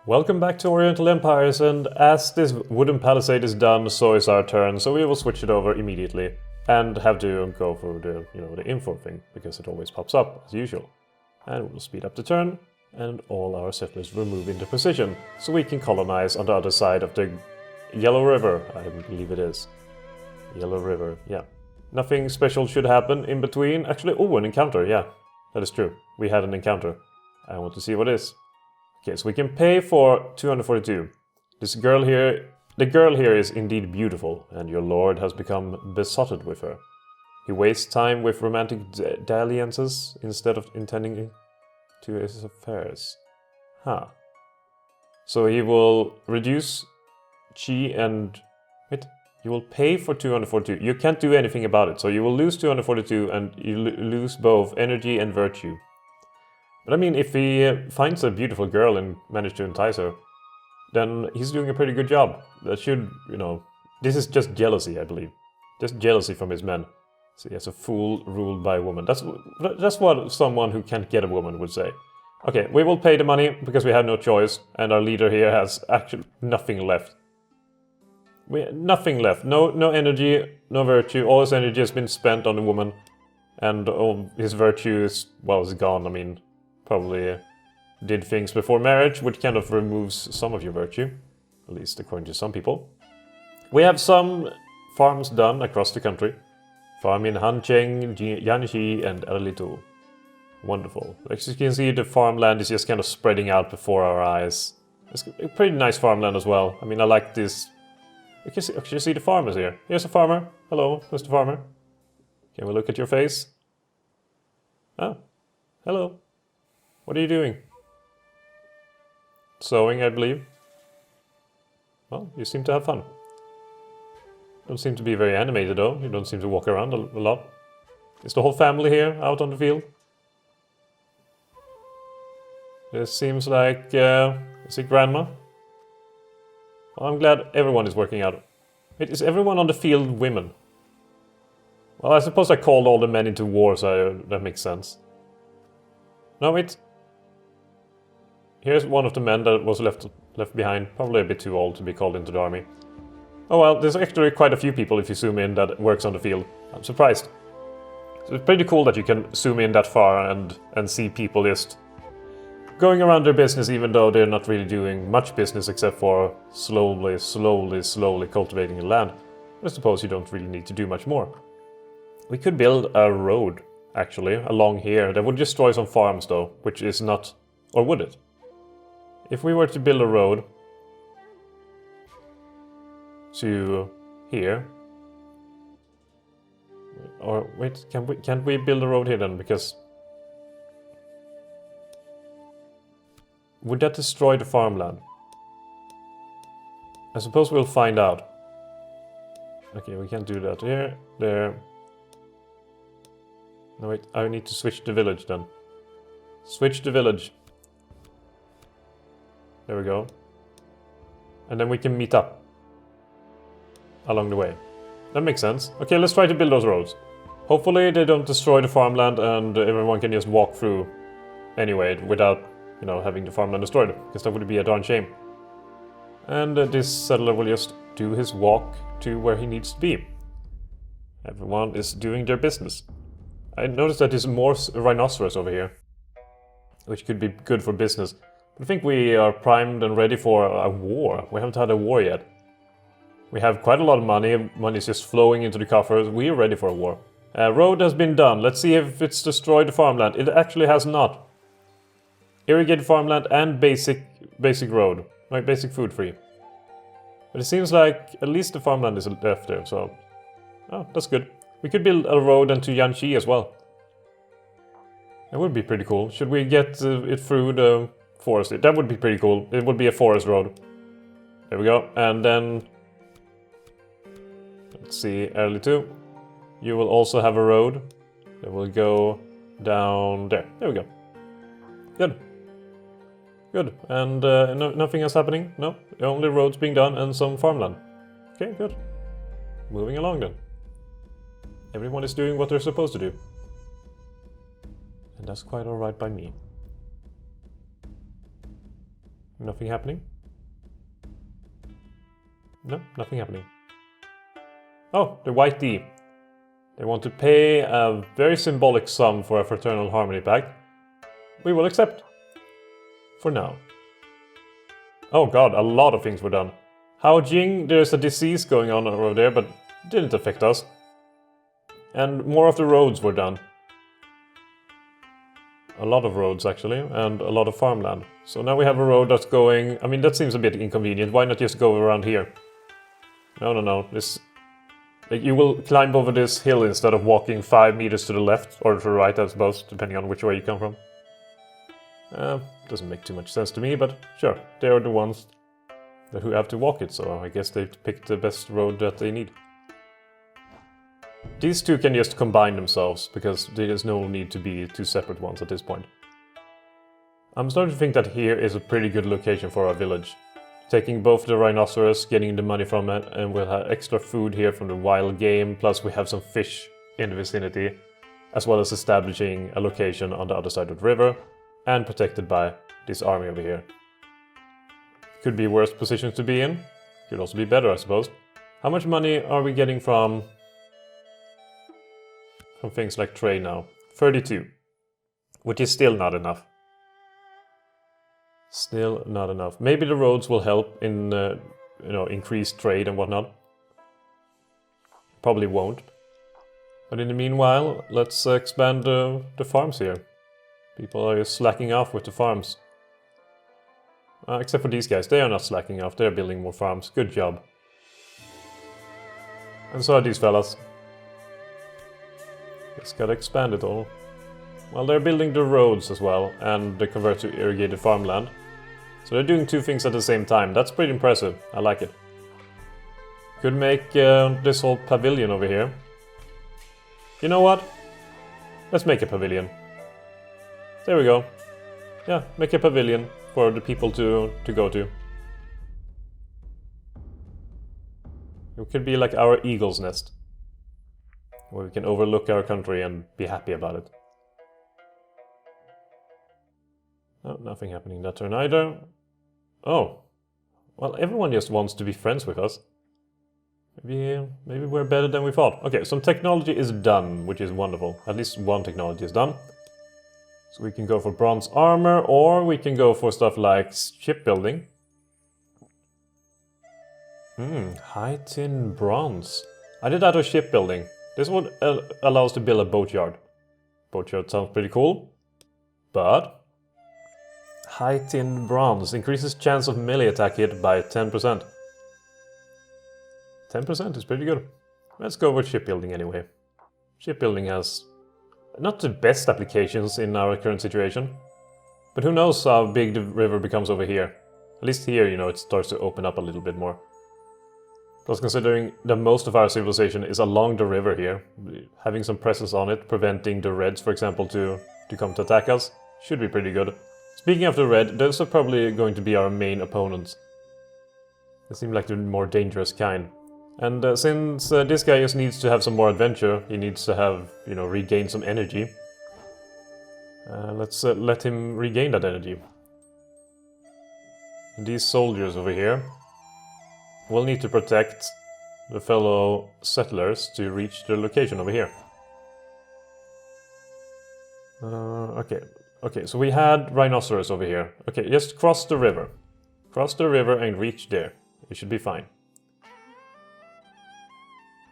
Welcome back to Oriental Empires, and as this wooden palisade is done, so is our turn, so we will switch it over immediately. And have to go for the info thing, because it always pops up, as usual. And we'll speed up the turn, and all our settlers will move into position, so we can colonize on the other side of the Yellow River, I believe it is. Yellow River, yeah. Nothing special should happen in between. Actually, an encounter, yeah. That is true. We had an encounter. I want to see what it is. Okay, so we can pay for 242. The girl here is indeed beautiful, and your lord has become besotted with her. He wastes time with romantic dalliances instead of intending to his affairs. Huh. So he will reduce chi and... Wait, you will pay for 242. You can't do anything about it, so you will lose 242 and you lose both energy and virtue. But I mean, if he finds a beautiful girl and manages to entice her, then he's doing a pretty good job. That should, this is just jealousy, I believe. Just jealousy from his men. So he has a fool ruled by a woman. That's what someone who can't get a woman would say. Okay, we will pay the money because we have no choice, and our leader here has actually nothing left. Nothing left. No energy, no virtue. All his energy has been spent on the woman, and all his virtue is gone. I mean, probably did things before marriage, which kind of removes some of your virtue, at least according to some people. We have some farms done across the country. Farm in Hancheng, Yanxi, and Erlitou. Wonderful. As you can see, the farmland is just kind of spreading out before our eyes. It's a pretty nice farmland as well. I mean, I like this. You can actually see the farmers here. Here's a farmer. Hello, Mr. Farmer. Can we look at your face? Oh, hello. What are you doing? Sewing, I believe. Well, you seem to have fun. Don't seem to be very animated though. You don't seem to walk around a lot. Is the whole family here out on the field? It seems like... is it Grandma? Well, I'm glad everyone is working out. Wait, is everyone on the field women? Well, I suppose I called all the men into war, so that makes sense. No, wait. Here's one of the men that was left behind. Probably a bit too old to be called into the army. Oh well, there's actually quite a few people if you zoom in that works on the field. I'm surprised. So it's pretty cool that you can zoom in that far and see people just going around their business, even though they're not really doing much business except for slowly cultivating the land. I suppose you don't really need to do much more. We could build a road, actually, along here. That would destroy some farms though, which is not... Or would it? If we were to build a road to here, or wait, can't we build a road here then? Because would that destroy the farmland? I suppose we'll find out. Okay, we can't do that here, there. No wait, I need to switch the village then. Switch the village. There we go. And then we can meet up along the way. That makes sense. Okay, let's try to build those roads. Hopefully they don't destroy the farmland and everyone can just walk through anyway without, having the farmland destroyed, because that would be a darn shame. And this settler will just do his walk to where he needs to be. Everyone is doing their business. I noticed that there's more rhinoceros over here, which could be good for business. I think we are primed and ready for a war. We haven't had a war yet. We have quite a lot of money. Money is just flowing into the coffers. We are ready for a war. Road has been done. Let's see if it's destroyed the farmland. It actually has not. Irrigated farmland and basic road. Like basic food free. But it seems like at least the farmland is left there, so... Oh, that's good. We could build a road into Yanxi as well. That would be pretty cool. Should we get it through the... forest? That would be pretty cool. It would be a forest road. There we go. And then... Let's see, Erlitou. You will also have a road that will go down there. There we go. Good. Good. And nothing else happening? No? Only roads being done and some farmland. Okay, good. Moving along then. Everyone is doing what they're supposed to do. And that's quite alright by me. Nothing happening? No, nothing happening. Oh, the White D. They want to pay a very symbolic sum for a Fraternal Harmony Pact. We will accept. For now. Oh god, a lot of things were done. Hao Jing, there's a disease going on over there, but it didn't affect us. And more of the roads were done. A lot of roads, actually, and a lot of farmland. So now we have a road that's going... I mean, that seems a bit inconvenient. Why not just go around here? No. This... Like, you will climb over this hill instead of walking 5 meters to the left, or to the right, I suppose, depending on which way you come from. Doesn't make too much sense to me, but sure, they are the ones who have to walk it, so I guess they picked the best road that they need. These two can just combine themselves, because there's no need to be two separate ones at this point. I'm starting to think that here is a pretty good location for our village. Taking both the rhinoceros, getting the money from it, and we'll have extra food here from the wild game, plus we have some fish in the vicinity, as well as establishing a location on the other side of the river, and protected by this army over here. Could be worse positions to be in, could also be better, I suppose. How much money are we getting from things like trade now? 32, which is still not enough. Still not enough. Maybe the roads will help in, increased trade and whatnot. Probably won't. But in the meanwhile, let's expand the farms here. People are just slacking off with the farms. Except for these guys, they are not slacking off, they're building more farms. Good job. And so are these fellas. Just gotta expand it all. Well, they're building the roads as well, and they convert to irrigated farmland. So they're doing two things at the same time. That's pretty impressive. I like it. Could make this whole pavilion over here. You know what? Let's make a pavilion. There we go. Yeah, make a pavilion for the people to go to. It could be like our eagle's nest, where we can overlook our country and be happy about it. Oh, nothing happening that turn either. Oh. Well, everyone just wants to be friends with us. Maybe we're better than we thought. Okay, some technology is done, which is wonderful. At least one technology is done. So we can go for bronze armor, or we can go for stuff like shipbuilding. High tin bronze. I did that with shipbuilding. This would allow us to build a boatyard. Boatyard sounds pretty cool, but high tin bronze increases chance of melee attack hit by 10%. 10% is pretty good. Let's go with shipbuilding anyway. Shipbuilding has not the best applications in our current situation, but who knows how big the river becomes over here. At least here, it starts to open up a little bit more. Plus, considering that most of our civilization is along the river here, having some presence on it, preventing the Reds, for example, to come to attack us, should be pretty good. Speaking of the Red, those are probably going to be our main opponents. They seem like the more dangerous kind. And since this guy just needs to have some more adventure, he needs to have, regain some energy. Let's let him regain that energy. And these soldiers over here will need to protect the fellow settlers to reach their location over here. Okay, so we had rhinoceros over here. Okay, just cross the river. Cross the river and reach there. You should be fine.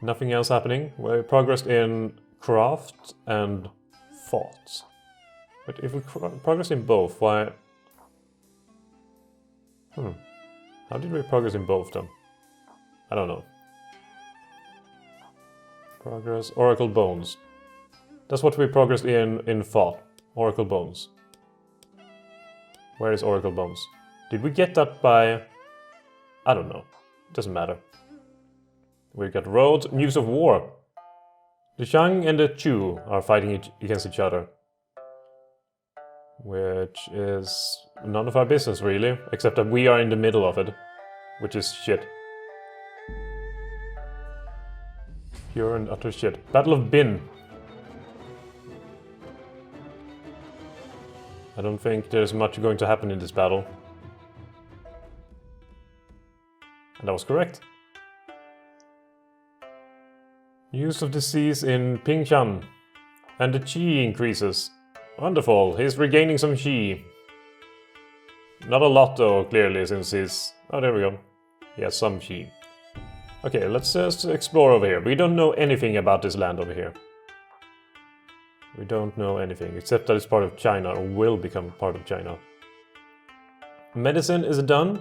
Nothing else happening. We progressed in craft and fought. But if we progress in both, why... How did we progress in both then? I don't know. Progress, Oracle Bones. That's what we progressed in thought. Oracle Bones. Where is Oracle Bones? Did we get that by... I don't know. Doesn't matter. We got roads. News of war. The Shang and the Chu are fighting against each other. Which is none of our business really, except that we are in the middle of it. Which is shit. Pure and utter shit. Battle of Bin. I don't think there's much going to happen in this battle. And that was correct. Use of disease in Pingshan. And the chi increases. Wonderful, he's regaining some chi. Not a lot though, clearly, since he's... Oh, there we go. He has some chi. Okay, let's just explore over here. We don't know anything about this land over here. We don't know anything, except that it's part of China, or will become part of China. Medicine is done.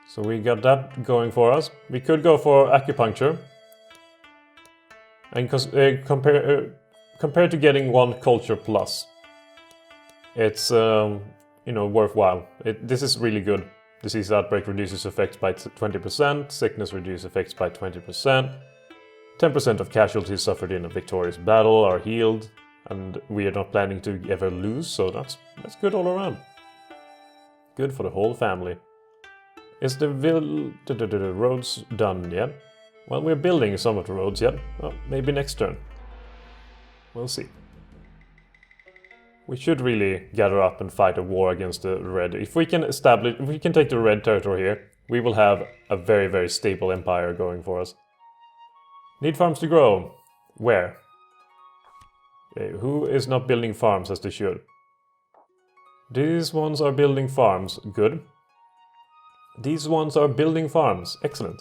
So we got that going for us. We could go for acupuncture. And compared to getting 1 culture plus, it's you know, worthwhile. This is really good. Disease outbreak reduces effects by 20%, sickness reduces effects by 20%, 10% of casualties suffered in a victorious battle are healed, and we are not planning to ever lose, so that's good all around. Good for the whole family. Is the roads done yet? Well, we're building some of the roads yet. Well, maybe next turn. We'll see. We should really gather up and fight a war against the red. If we can take the red territory here, we will have a very, very stable empire going for us. Need farms to grow. Where? Okay, who is not building farms as they should? These ones are building farms. Good. These ones are building farms. Excellent.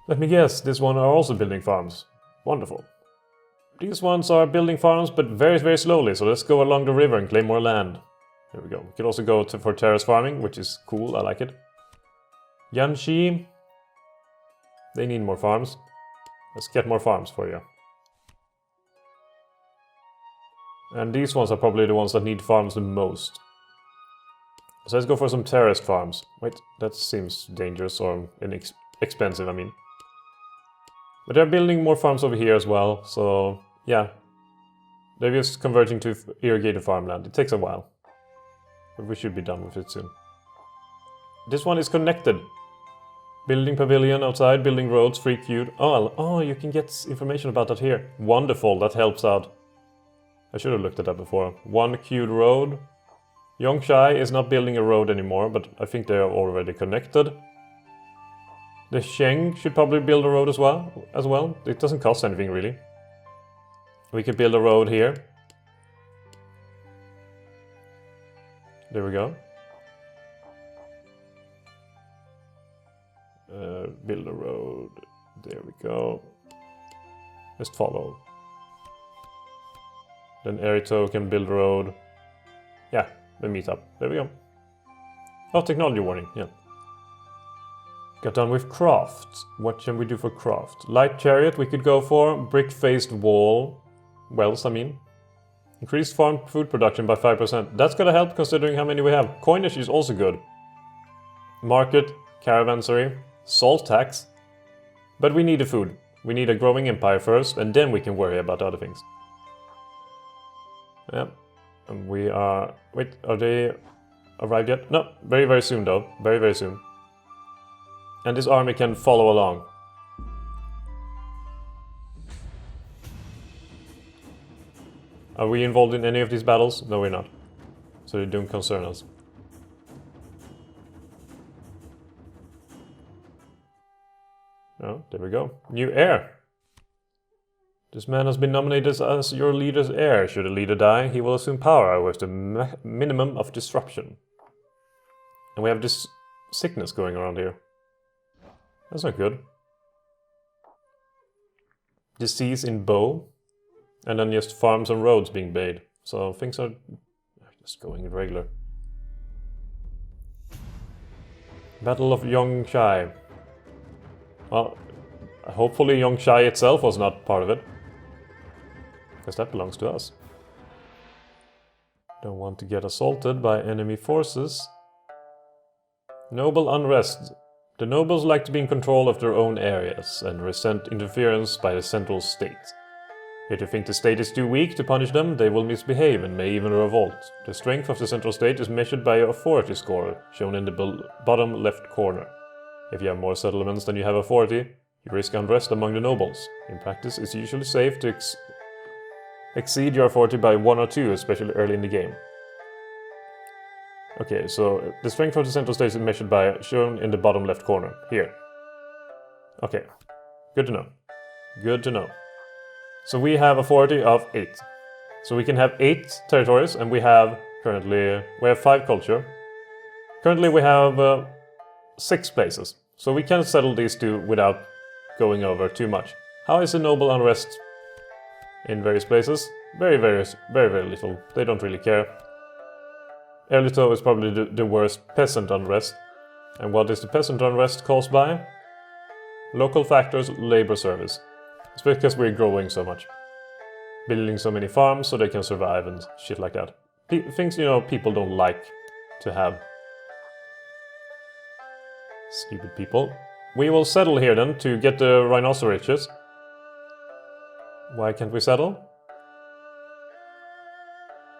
Let me guess, this one are also building farms. Wonderful. These ones are building farms, but very, very slowly, so let's go along the river and claim more land. There we go. We could also go for terrace farming, which is cool, I like it. Yanxi. They need more farms. Let's get more farms for you. And these ones are probably the ones that need farms the most. So let's go for some terraced farms. Wait, that seems dangerous or expensive, I mean. But they're building more farms over here as well, so yeah. They're just converting to irrigated farmland. It takes a while. But we should be done with it soon. This one is connected. Building pavilion outside, building roads, free queued. Oh, you can get information about that here. Wonderful, that helps out. I should have looked at that before. 1 queued road. Yongshai is not building a road anymore, but I think they are already connected. The Shang should probably build a road as well. It doesn't cost anything really. We could build a road here. There we go. Build a road. There we go. Just follow. Then Erito can build a road. Yeah, the meetup. There we go. Oh, technology warning, yeah. Got done with craft. What can we do for craft? Light chariot we could go for. Brick-faced wall. Wells, I mean. Increased farm food production by 5%. That's gonna help considering how many we have. Coinage is also good. Market, caravansary, salt tax. But we need the food. We need a growing empire first, and then we can worry about other things. Yeah. And we are... Wait, are they arrived yet? No, very, very soon though. Very, very soon. And this army can follow along. Are we involved in any of these battles? No, we're not. So they don't concern us. Oh, there we go. New heir. This man has been nominated as your leader's heir. Should a leader die, he will assume power with the minimum of disruption. And we have this sickness going around here. That's not good. Disease in Bow. And then just farms and roads being made. So things are just going irregular. Battle of Yongshai. Well, hopefully Yongshai itself was not part of it. Because that belongs to us. Don't want to get assaulted by enemy forces. Noble unrest. The nobles like to be in control of their own areas and resent interference by the central state. If they think the state is too weak to punish them, they will misbehave and may even revolt. The strength of the central state is measured by your authority score, shown in the bottom left corner. If you have more settlements than you have authority, you risk unrest among the nobles. In practice, it's usually safe to exceed your authority by 1 or 2, especially early in the game. Okay, so the strength of the central state is measured by shown in the bottom left corner, here. Okay, good to know. Good to know. So we have authority of 8. So we can have 8 territories, and we have 5 culture. Currently we have 6 places, so we can settle these 2 without going over too much. How is the noble unrest in various places? Very little. They don't really care. Erlito is probably the worst peasant unrest. And what is the peasant unrest caused by? Local factors, labor service. It's because we're growing so much. Building so many farms so they can survive and shit like that. Things, people don't like to have. Stupid people. We will settle here then to get the rhinoceroses. Why can't we settle?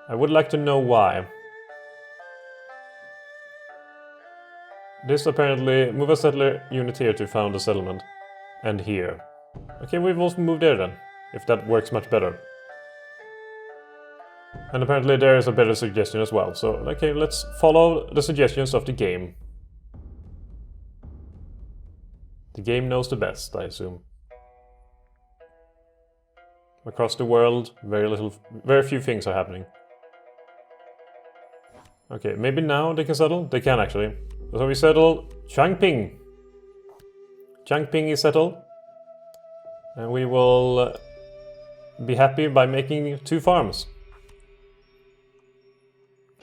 I would like to know why. This apparently... Move a settler unit here to found a settlement. And here. Okay, we've also moved there then. If that works much better. And apparently there is a better suggestion as well. So, okay, let's follow the suggestions of the game. The game knows the best, I assume. Across the world, very few things are happening. Okay, maybe now they can settle? They can actually. So we settle Changping. Changping is settled. And we will be happy by making 2 farms.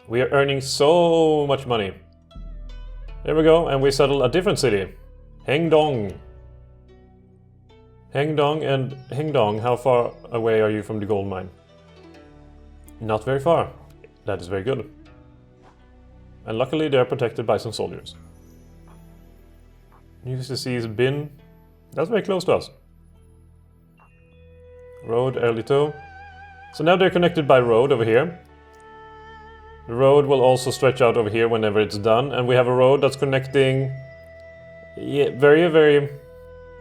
We are earning so much money. There we go, and we settle a different city. Hengdong. Hengdong, how far away are you from the gold mine? Not very far. That is very good. And luckily they are protected by some soldiers. UCC's bin. That's very close to us. Road, Erlito. So now they're connected by road over here. The road will also stretch out over here whenever it's done. And we have a road that's connecting very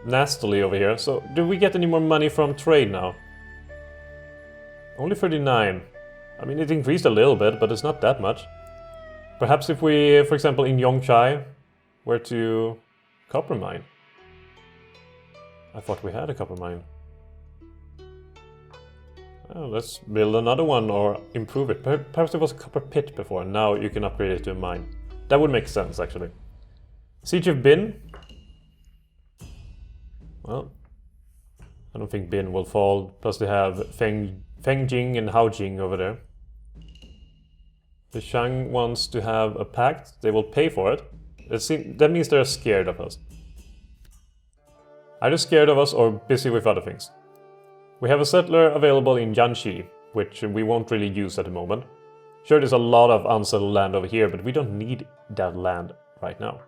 nastily over here. So do we get any more money from trade now? Only 39. I mean, it increased a little bit, but it's not that much. Perhaps if we, for example, in Yongchai, were to copper mine. I thought we had a copper mine. Oh, let's build another one or improve it. Perhaps there was a copper pit before, and now you can upgrade it to a mine. That would make sense, actually. Siege of Bin. Well, I don't think Bin will fall. Plus they have Fengjing and Haojing over there. The Shang wants to have a pact. They will pay for it. That means they're scared of us. Either scared of us or busy with other things. We have a settler available in Jiangxi, which we won't really use at the moment. Sure, there's a lot of unsettled land over here, but we don't need that land right now.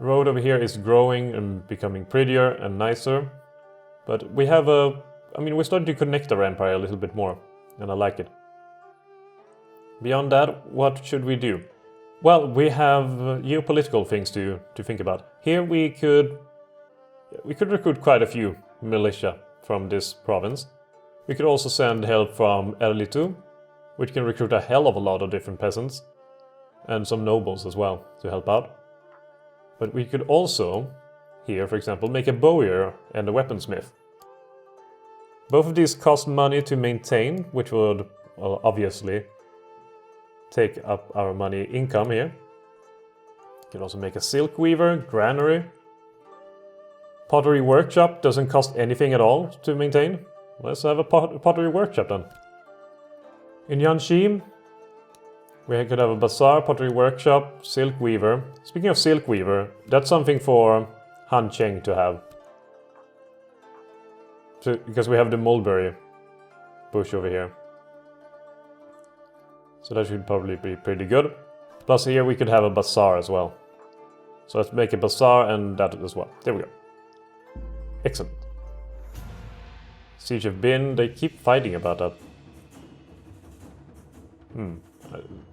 The road over here is growing and becoming prettier and nicer. But we have we're starting to connect our empire a little bit more, and I like it. Beyond that, what should we do? Well, we have geopolitical things to think about. Here we could recruit quite a few militia from this province. We could also send help from Erlitu, which can recruit a hell of a lot of different peasants, and some nobles as well to help out. But we could also, here for example, make a bowyer and a weaponsmith. Both of these cost money to maintain, which would obviously take up our money income here. You can also make a silk weaver, granary. Pottery workshop doesn't cost anything at all to maintain. Let's have a pottery workshop then. In Yanxi, we could have a bazaar, pottery workshop, silk weaver. Speaking of silk weaver, that's something for Han Cheng to have. Because we have the mulberry bush over here. So that should probably be pretty good. Plus here we could have a bazaar as well. So let's make a bazaar and that as well. There we go. Excellent. Siege of Bin, they keep fighting about that.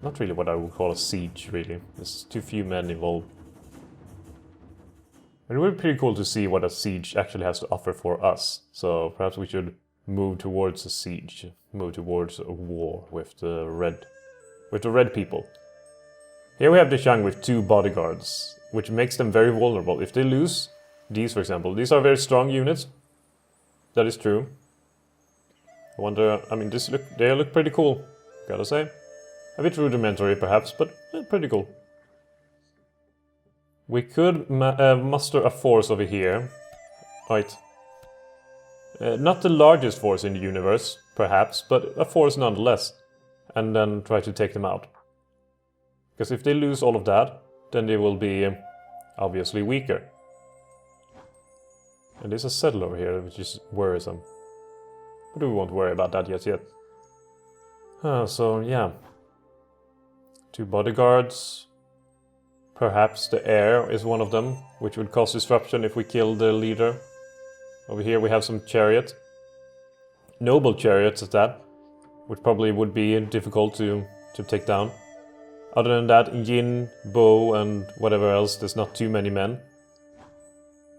Not really what I would call a siege, really. There's too few men involved. It would be pretty cool to see what a siege actually has to offer for us. So perhaps we should move towards a siege. Move towards a war with the red with the red people. Here we have the Shang with 2 bodyguards, which makes them very vulnerable. If they lose these, for example, these are very strong units. That is true. I wonder, I mean, they look pretty cool, gotta say. A bit rudimentary perhaps, but pretty cool. We could muster a force over here. Right. Not the largest force in the universe, perhaps, but a force nonetheless. And then try to take them out. Because if they lose all of that, then they will be obviously weaker. And there's a settler over here, which is worrisome. But we won't worry about that yet. So, yeah. 2 bodyguards. Perhaps the heir is one of them, which would cause disruption if we kill the leader. Over here we have some chariot. Noble chariots at that, which probably would be difficult to take down. Other than that, yin, bow, and whatever else, there's not too many men.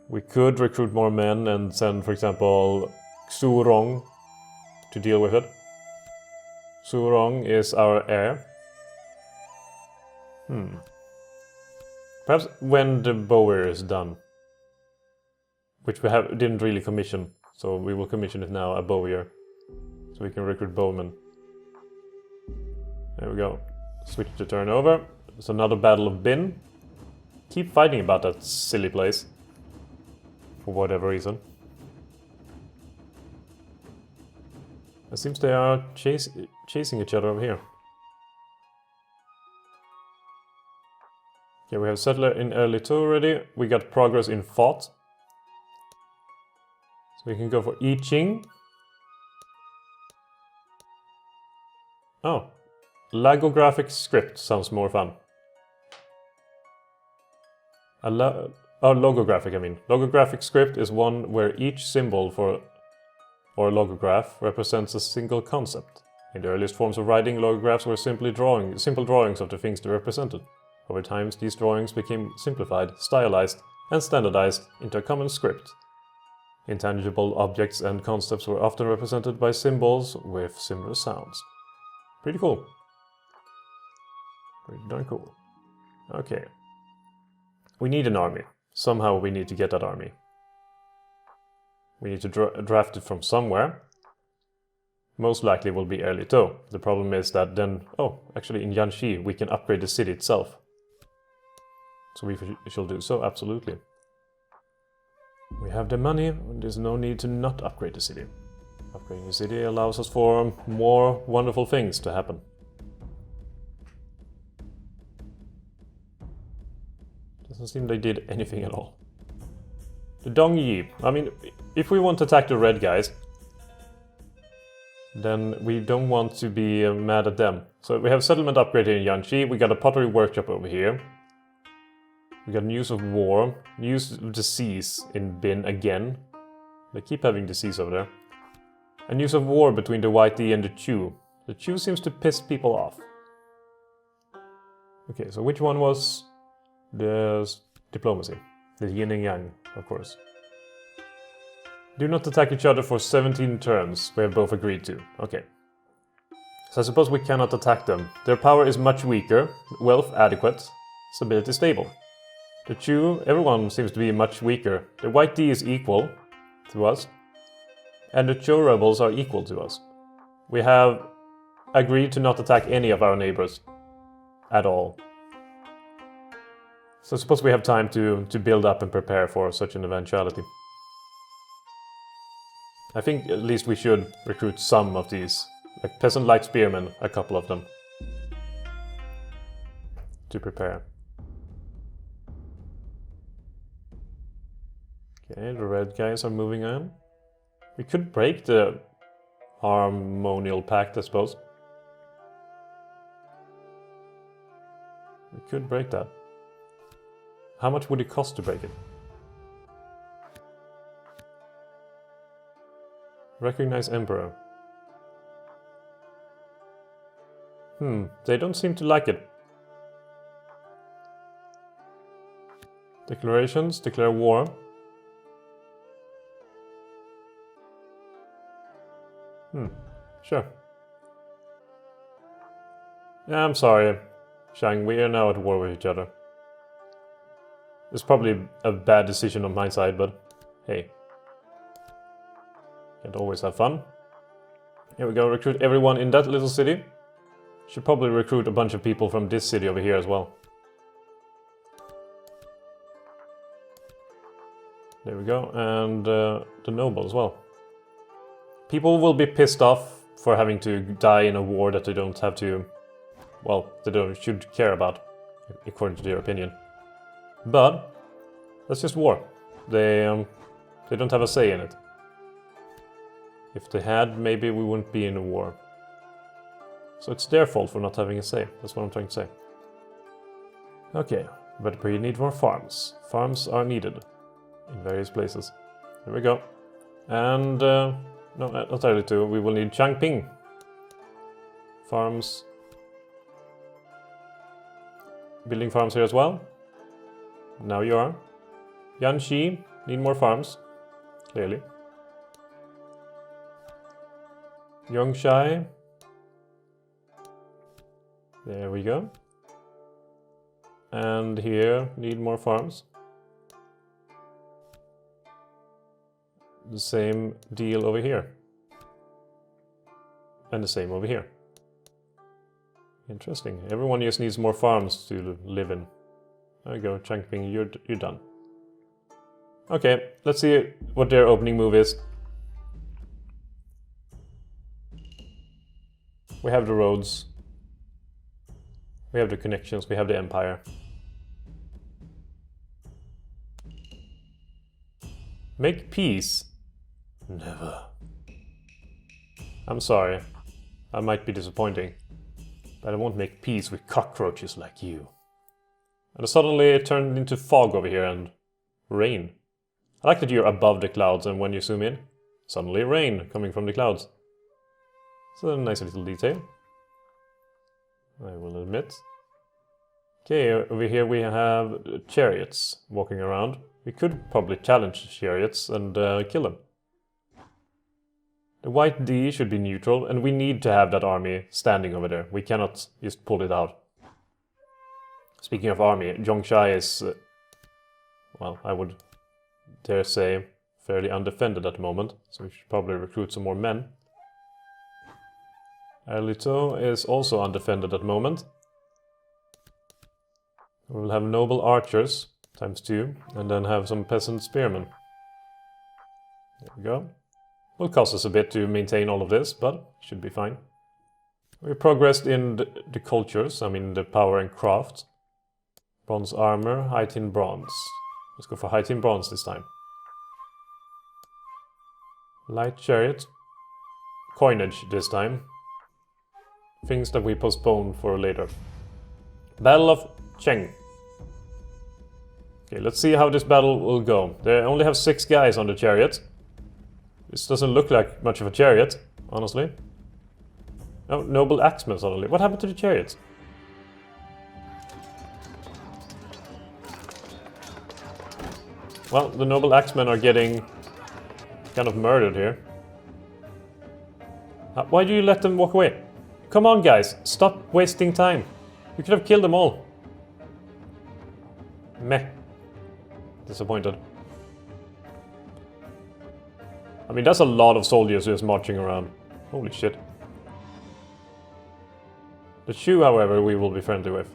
We could recruit more men and send, for example, Xu Rong to deal with it. Xu Rong is our heir. Perhaps when the bower is done. Which we didn't really commission, so we will commission it now, a bowyer. So we can recruit bowmen. There we go. Switch the turn over. It's another Battle of Bin. Keep fighting about that silly place. For whatever reason. It seems they are chasing each other over here. Okay, we have settler in early 2 already. We got progress in fought. So we can go for I Ching. Oh. Logographic script sounds more fun. Logographic, I mean. Logographic script is one where each symbol or logograph represents a single concept. In the earliest forms of writing, logographs were simple drawings of the things they represented. Over time, these drawings became simplified, stylized, and standardized into a common script. Intangible objects and concepts were often represented by symbols with similar sounds. Pretty cool. Pretty darn cool. Okay. We need an army. Somehow we need to get that army. We need to draft it from somewhere. Most likely will be early too. The problem is that then... Oh, actually in Yanxi we can upgrade the city itself. So we shall do so, absolutely. We have the money, there's no need to not upgrade the city. Upgrading the city allows us for more wonderful things to happen. Doesn't seem they did anything at all. The Dongyi. I mean, if we want to attack the red guys, then we don't want to be mad at them. So we have settlement upgrade here in Yanxi, we got a pottery workshop over here. We got news of war, news of disease in Bin again. They keep having disease over there. And news of war between the White D and the Chu. The Chu seems to piss people off. Okay, so which one was the diplomacy? The yin and yang, of course. Do not attack each other for 17 turns, we have both agreed to. Okay. So I suppose we cannot attack them. Their power is much weaker, wealth adequate, stability stable. The Chu, everyone seems to be much weaker. The White D is equal to us, and the Chu rebels are equal to us. We have agreed to not attack any of our neighbors at all. So I suppose we have time to build up and prepare for such an eventuality. I think at least we should recruit some of these, like peasant light spearmen, a couple of them, to prepare. Okay, the red guys are moving on. We could break the Harmonial Pact, I suppose. We could break that. How much would it cost to break it? Recognize Emperor. They don't seem to like it. Declarations, declare war. Sure. Yeah, I'm sorry, Shang, we are now at war with each other. It's probably a bad decision on my side, but hey. Can't always have fun. Here we go, recruit everyone in that little city. Should probably recruit a bunch of people from this city over here as well. There we go, and the noble as well. People will be pissed off for having to die in a war that they don't have to... Well, should care about, according to their opinion. But that's just war. They don't have a say in it. If they had, maybe we wouldn't be in a war. So it's their fault for not having a say. That's what I'm trying to say. Okay, but we need more farms. Farms are needed in various places. Here we go. And no, not entirely too. We will need Changping. Farms. Building farms here as well. Now you are. Yanxi, need more farms. Clearly. Yongshai. There we go. And here, need more farms. The same deal over here. And the same over here. Interesting. Everyone just needs more farms to live in. There you go, Changping, you're done. Okay, let's see what their opening move is. We have the roads. We have the connections, we have the empire. Make peace? Never. I'm sorry. I might be disappointing. But I won't make peace with cockroaches like you. And suddenly it turned into fog over here and rain. I like that you're above the clouds and when you zoom in, suddenly rain coming from the clouds. It's a nice little detail. I will admit. Okay, over here we have chariots walking around. We could probably challenge chariots and kill them. The white D should be neutral, and we need to have that army standing over there. We cannot just pull it out. Speaking of army, Zhongsha is, well, I would dare say, fairly undefended at the moment, so we should probably recruit some more men. Erlito is also undefended at the moment. We will have noble archers, ×2, and then have some peasant spearmen. There we go. Will cost us a bit to maintain all of this, but should be fine. We progressed in the cultures, I mean the power and craft. Bronze armor, high tin bronze. Let's go for high tin bronze this time. Light chariot. Coinage this time. Things that we postpone for later. Battle of Shang. Okay, let's see how this battle will go. They only have 6 guys on the chariot. This doesn't look like much of a chariot, honestly. Oh, noble axemen suddenly. What happened to the chariots? Well, the noble axemen are getting kind of murdered here. Why do you let them walk away? Come on, guys, stop wasting time. You could have killed them all. Meh. Disappointed. I mean, that's a lot of soldiers just marching around. Holy shit. The Shu, however, we will be friendly with.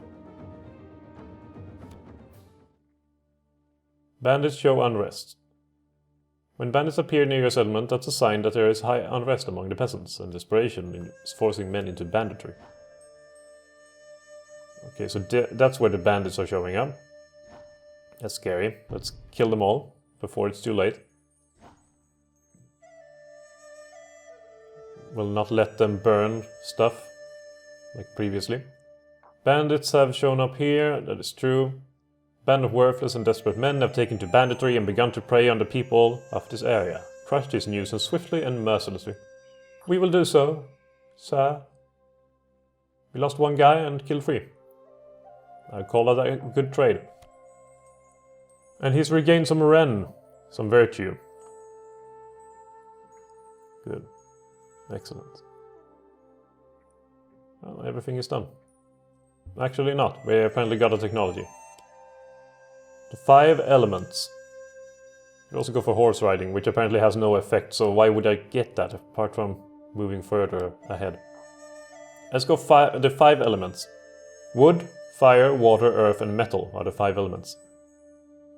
Bandits show unrest. When bandits appear near your settlement, that's a sign that there is high unrest among the peasants, and desperation is forcing men into banditry. Okay, so that's where the bandits are showing up. That's scary. Let's kill them all before it's too late. Will not let them burn stuff like previously. Bandits have shown up here, that is true. Band of worthless and desperate men have taken to banditry and begun to prey on the people of this area. Crush this nuisance swiftly and mercilessly. We will do so, sir. We lost 1 guy and killed 3. I call that a good trade. And he's regained some ren, some virtue. Good. Excellent. Well, everything is done. actually not. We apparently got a technology. The 5 elements. You also go for horse riding, which apparently has no effect, so why would I get that apart from moving further ahead? Let's go the 5 elements. Wood, fire, water, earth, and metal are the 5 elements.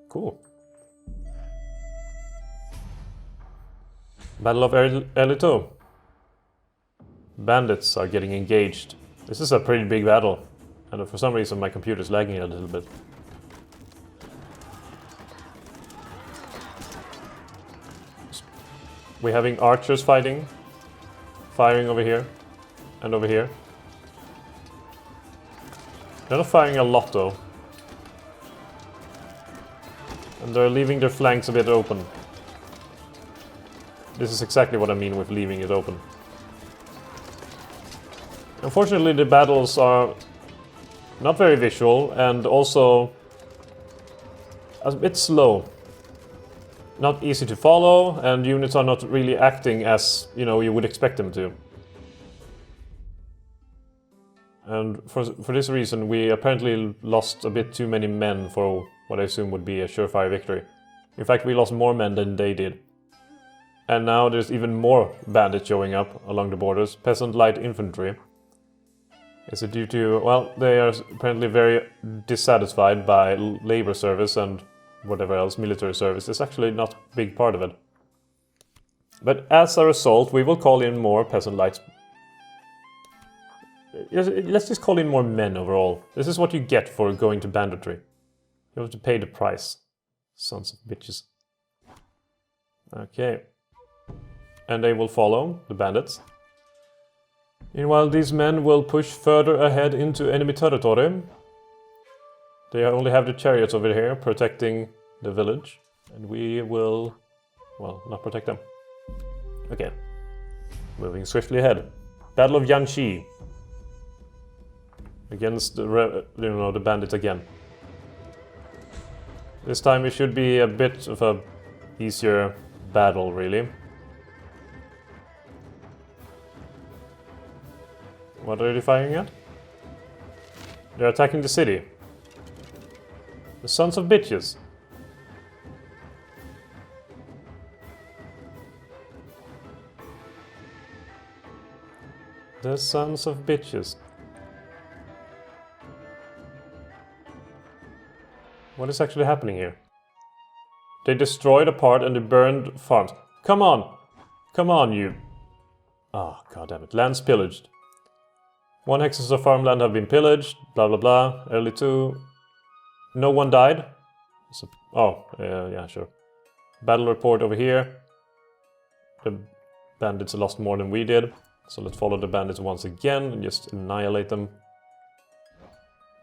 Cool. Battle of Elito. Bandits are getting engaged. This is a pretty big battle, and for some reason my computer's lagging a little bit. We're having archers fighting, firing over here, and over here. They're not firing a lot though. And they're leaving their flanks a bit open. This is exactly what I mean with leaving it open. Unfortunately, the battles are not very visual and also a bit slow. Not easy to follow, and units are not really acting as, you know, you would expect them to. And for this reason, we apparently lost a bit too many men for what I assume would be a surefire victory. In fact, we lost more men than they did. And now there's even more bandits showing up along the borders. Peasant light infantry. Is it due to, well, they are apparently very dissatisfied by labor service and whatever else, military service is actually not a big part of it. But as a result, we will call in more peasant lights. Let's just call in more men overall. This is what you get for going to banditry. You have to pay the price. Sons of bitches. Okay. And they will follow the bandits. Meanwhile, these men will push further ahead into enemy territory. They only have the chariots over here protecting the village. And we will, well, not protect them. Okay. Moving swiftly ahead. Battle of Yanxi. Against the bandits again. This time it should be a bit of a easier battle, really. What are they firing at? They're attacking the city. The sons of bitches. The sons of bitches. What is actually happening here? They destroyed a part and they burned farms. Come on! Come on, you... Ah, oh, goddammit. Lands pillaged. 1 hectares of farmland have been pillaged. Blah blah blah. Early 2. No one died. So, oh, yeah, sure. Battle report over here. The bandits lost more than we did. So let's follow the bandits once again and just annihilate them.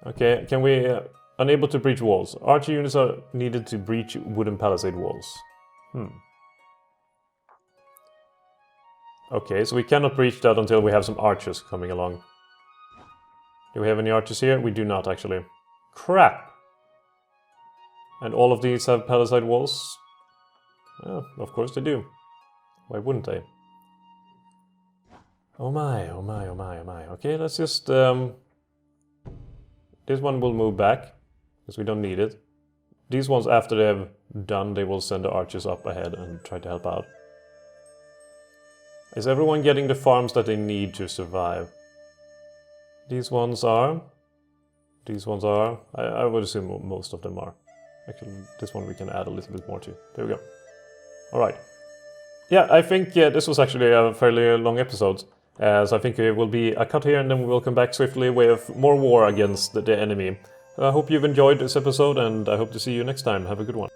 Okay, can we... unable to breach walls. Archer units are needed to breach wooden palisade walls. Okay, so we cannot breach that until we have some archers coming along. Do we have any archers here? We do not, actually. Crap! And all of these have palisade walls? Well, of course they do. Why wouldn't they? Oh my, oh my, oh my, oh my. Okay, let's just... This one will move back, because we don't need it. These ones, after they have done, they will send the archers up ahead and try to help out. Is everyone getting the farms that they need to survive? These ones are. These ones are. I would assume most of them are. Actually, this one we can add a little bit more to. There we go. Alright. Yeah, I think this was actually a fairly long episode. So I think it will be a cut here and then we will come back swiftly with more war against the enemy. I hope you've enjoyed this episode and I hope to see you next time. Have a good one.